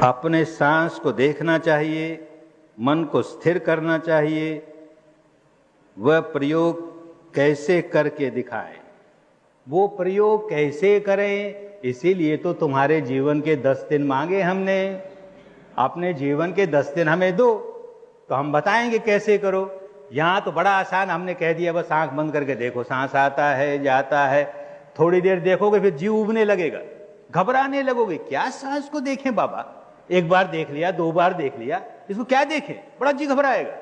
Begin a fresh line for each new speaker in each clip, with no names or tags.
अपने सांस को देखना चाहिए, मन को स्थिर करना चाहिए। वह प्रयोग कैसे करके दिखाएं, वो प्रयोग कैसे करें, इसीलिए तो तुम्हारे जीवन के 10 दिन मांगे हमने। अपने जीवन के 10 दिन हमें दो तो हम बताएंगे कैसे करो। यहां तो बड़ा आसान हमने कह दिया, बस आंख बंद करके देखो, सांस आता है जाता है। थोड़ी देर देखोगे फिर जीव उबने लगेगा, घबराने लगोगे। क्या सांस को देखें बाबा, एक बार देख लिया, 2 बार देख लिया, इसको क्या देखें, बड़ा जी घबराएगा।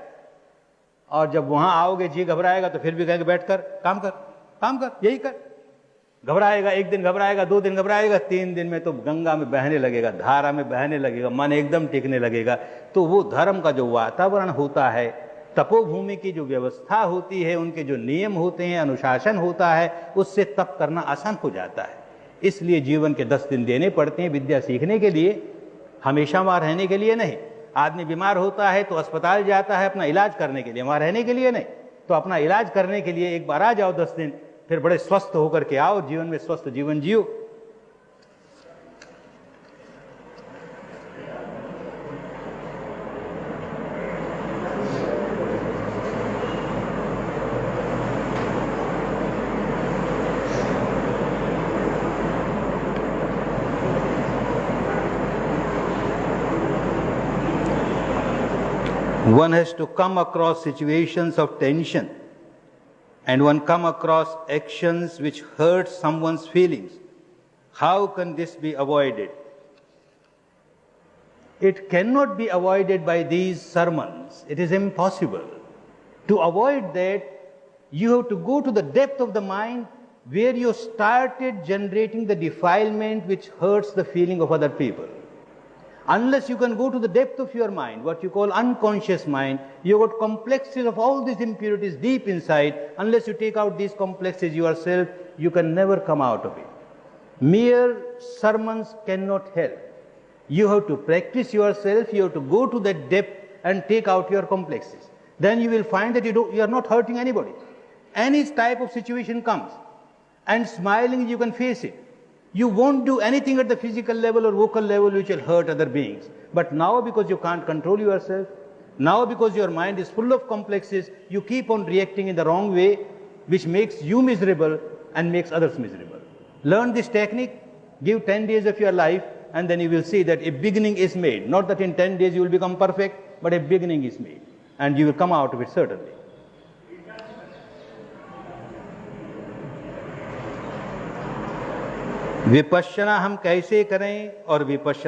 और जब वहां आओगे जी घबराएगा तो फिर भी कहेंगे बैठ कर काम कर, काम कर, यही कर। घबराएगा, 1 दिन घबराएगा, 2 दिन घबराएगा, 3 दिन में तो गंगा में बहने लगेगा, धारा में बहने लगेगा, मन एकदम टिकने लगेगा। तो वो धर्म का जो वातावरण होता है, तपोभूमि की जो व्यवस्था होती है, उनके जो नियम होते हैं, अनुशासन होता है, उससे तप करना आसान हो जाता है। इसलिए जीवन के 10 दिन देने पड़ते हैं विद्या सीखने के लिए, हमेशा वहां रहने के लिए नहीं। आदमी बीमार होता है तो अस्पताल जाता है अपना इलाज करने के लिए, वहां रहने के लिए नहीं। तो अपना इलाज करने के लिए एक बार आ जाओ 10 दिन, फिर बड़े स्वस्थ होकर के आओ, जीवन में स्वस्थ जीवन जियो। One has to come across situations of tension, and one come across actions which hurt someone's feelings. How can this be avoided? It cannot be avoided by these sermons. It is impossible. To avoid that, you have to go to the depth of the mind where you started generating the defilement which hurts the feeling of other people. Unless you can go to the depth of your mind, what you call unconscious mind, you've got complexes of all these impurities deep inside. Unless you take out these complexes yourself, you can never come out of it. Mere sermons cannot help. You have to practice yourself, you have to go to that depth and take out your complexes. Then you will find that you are not hurting anybody. Any type of situation comes, and smiling you can face it. You won't do anything at the physical level or vocal level which will hurt other beings. But now, because you can't control yourself, now because your mind is full of complexes, you keep on reacting in the wrong way, which makes you miserable and makes others miserable. Learn this technique, give 10 days of your life, and then you will see that a beginning is made. Not that in 10 days you will become perfect, but a beginning is made. And you will come out of it certainly. Vipassana हम कैसे करें और विपश्यना